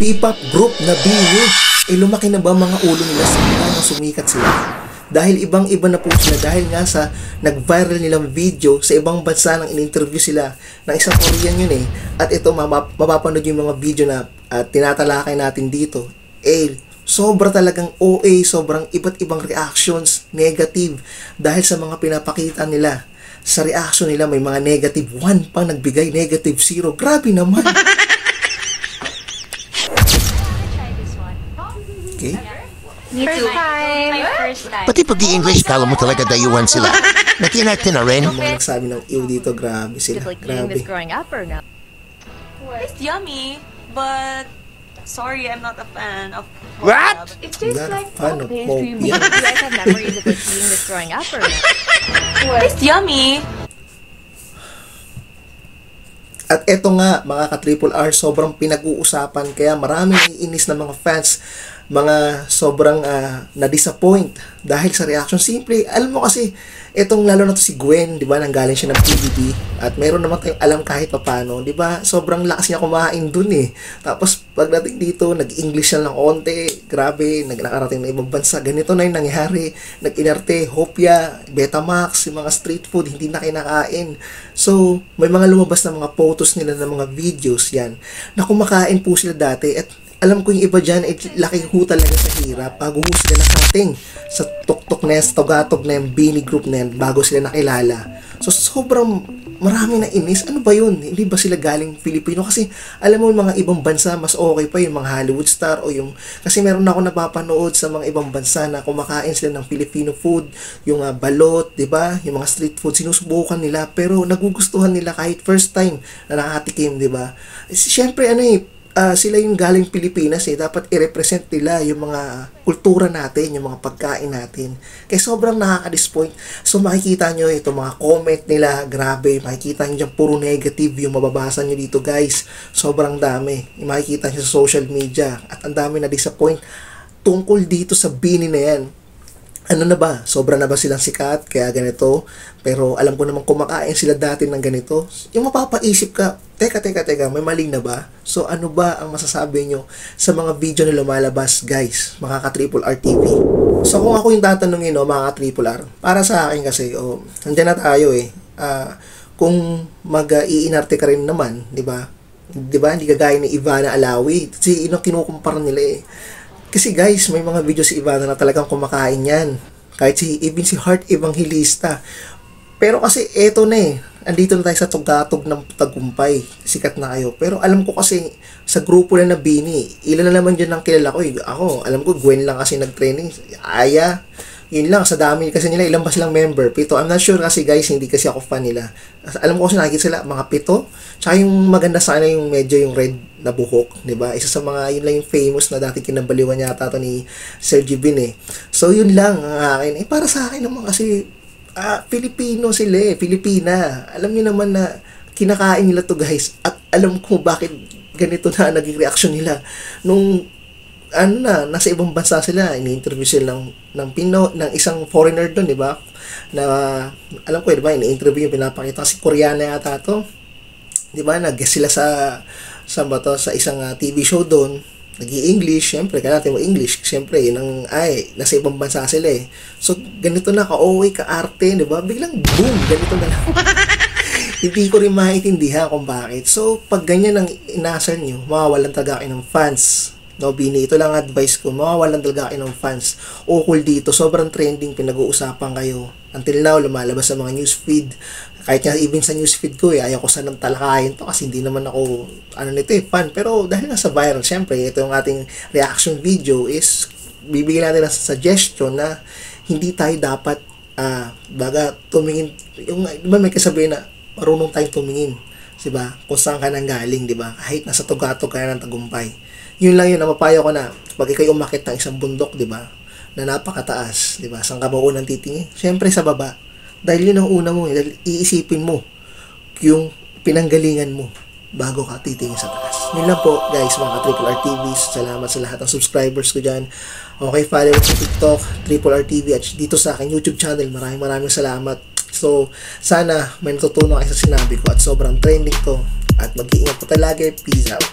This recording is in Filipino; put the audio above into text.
P-pop group na BINI. Lumaki na ba mga ulo nila simula nang sumikat sila? Dahil ibang-iba na po sila dahil nga sa nag-viral nilang video sa ibang bansa nang in-interview sila ng isang Korean yun eh. At ito mapapanood yung mga video na tinatalakay natin dito. Sobra talagang OA, sobrang iba't ibang reactions, negative dahil sa mga pinapakita nila. Sa reaction nila may mga negative 1 pang nagbigay, negative 0. Grabe naman. Okay. Me too. My first time. Pati pag i-English, kala mo talaga dayuhan sila. Nakinarte na rin. Yung mga nagsabi ng ew dito, grabe sila. Like eating this Grabe. growing up or no? It's yummy, but sorry, I'm not a fan of What? It Not tastes a like fan of Do Pope. you guys have memories of like eating this growing up or no? It's yummy. At eto nga, mga ka-Triple R, sobrang pinag-uusapan. Kaya maraming iinis na mga fans, mga sobrang na-disappoint dahil sa reaction. Simple, alam mo kasi, etong lalo na to si Gwen, di ba, nanggaling siya ng PBB. At meron naman tayong alam kahit papano, di ba, sobrang lakas niya kumain dun eh. Tapos, pagdating dito, nag-English siya lang onte, grabe, nakarating na ibang bansa. Ganito na yung nangyari. Nag-inarte, Hopia, Betamax, yung mga street food, hindi na kinakain. So, may mga lumabas na mga photos nila ng mga videos yan, na kumakain po sila dati. At alam ko yung iba dyan, laki ho talaga sa hirap. Bago ho sila nakating sa tuktok na yan, sa togatog na yung BINI group na yan, bago sila nakilala. So, sobrang marami na inis. Ano ba yun? Hindi ba sila galing Filipino? Kasi, alam mo, yung mga ibang bansa, mas okay pa yung mga Hollywood star o yung... Kasi meron ako napapanood sa mga ibang bansa na kumakain sila ng Filipino food, yung balot, di ba? Yung mga street food, sinusubukan nila, pero nagugustuhan nila kahit first time na nakatikim, di ba? Siyempre, sila yung galing Pilipinas eh. Dapat i-represent nila yung mga kultura natin, yung mga pagkain natin. Kaya sobrang nakaka-disappoint. So makikita nyo ito, mga comment nila, grabe. Makikita nyo dyan, puro negative yung mababasa nyo dito guys. Sobrang dami. Makikita nyo sa social media. At ang dami na-disappoint tungkol dito sa BINI na yan. Ano na ba? Sobra na ba silang sikat? Kaya ganito. Pero alam ko naman kumakain sila dati ng ganito. Yung mapapaisip ka, teka, may maling na ba? So ano ba ang masasabi nyo sa mga video na lumalabas, guys? Mga ka-Triple R TV. So kung ako yung tatanungin, mga ka-Triple R, para sa akin kasi, nandiyan na tayo eh. Kung mag-iinarte ka rin naman, di ba? Di ba? Hindi kagaya ni Ivana Alawi. Kasi kinukumpara nila eh. Kasi guys, may mga video si Ivana na talagang kumakain yan. Kahit even si Heart Evangelista. Pero kasi eto na eh. Andito na tayo sa tugatog ng tagumpay. Sikat na kayo. Pero alam ko kasi sa grupo na BINI, ilan na naman dyan ang kilala ko. Ako, alam ko Gwen lang kasi nag-training. Aya. Yun lang, sa dami kasi nila, ilan ba silang member? 7. I'm not sure kasi guys, hindi kasi ako fan nila. Alam ko kasi nakikita sila, mga 7. Tsaka yung maganda sana yung medyo yung red na buhok, di ba? Isa sa mga, yun lang yung famous na dati kinabaliwan yata to ni Sergio Bin eh. So yun lang ang akin. Para sa akin naman kasi, Filipino sila eh, Filipina. Alam niyo naman na kinakain nila to guys. At alam ko bakit ganito na naging reaction nila. Nung nasa ibang bansa sila, ini-interview sila ng isang foreigner doon, di ba? Na, alam ko, di ba, ini-interview yung pinapakita, si Koreana yata to. Di ba, nag-guest sila sa isang TV show doon, nag-i-English, syempre, kaya natin mo English, syempre, nasa ibang bansa sila eh. So, ganito na, ka-OA, ka-arte, di ba? Biglang, boom, ganito na lang. Hindi ko rin maintindihan kung bakit. So, pag ganyan ang inasal nyo, mawawalan talaga kayo ng fans. No, BINI, ito lang advice ko, mawawalan talaga kayo ng fans. Ukol dito, sobrang trending, pinag-uusapan kayo. Until now, lumalabas sa mga newsfeed. Kahit nga even sa newsfeed ko, ayaw ko sanang talakayin to kasi hindi naman ako, fan. Pero dahil nasa viral, syempre, ito yung ating reaction video is, bibigyan natin ng suggestion na hindi tayo dapat, tumingin, diba may kasabihin na, marunong tayong tumingin. Diba? Kung saan ka nang galing, diba? Kahit nasa tugatog ka ng tagumpay. Yun lang yun, napapayo ko na pag ikaw umakit ng isang bundok, di ba, na napakataas, di ba, saan ka ba unang titingin? Siyempre sa baba. Dahil yun ang una mo, dahil iisipin mo yung pinanggalingan mo bago ka titingin sa taas. Yun lang po, guys, mga Triple R TVs. Salamat sa lahat ng subscribers ko dyan. Okay, follow sa TikTok, Triple R TV, at dito sa aking YouTube channel. Maraming salamat. So, sana may natutunan kayo sa sinabi ko at sobrang trending to. At mag-iingat po talaga. Peace out.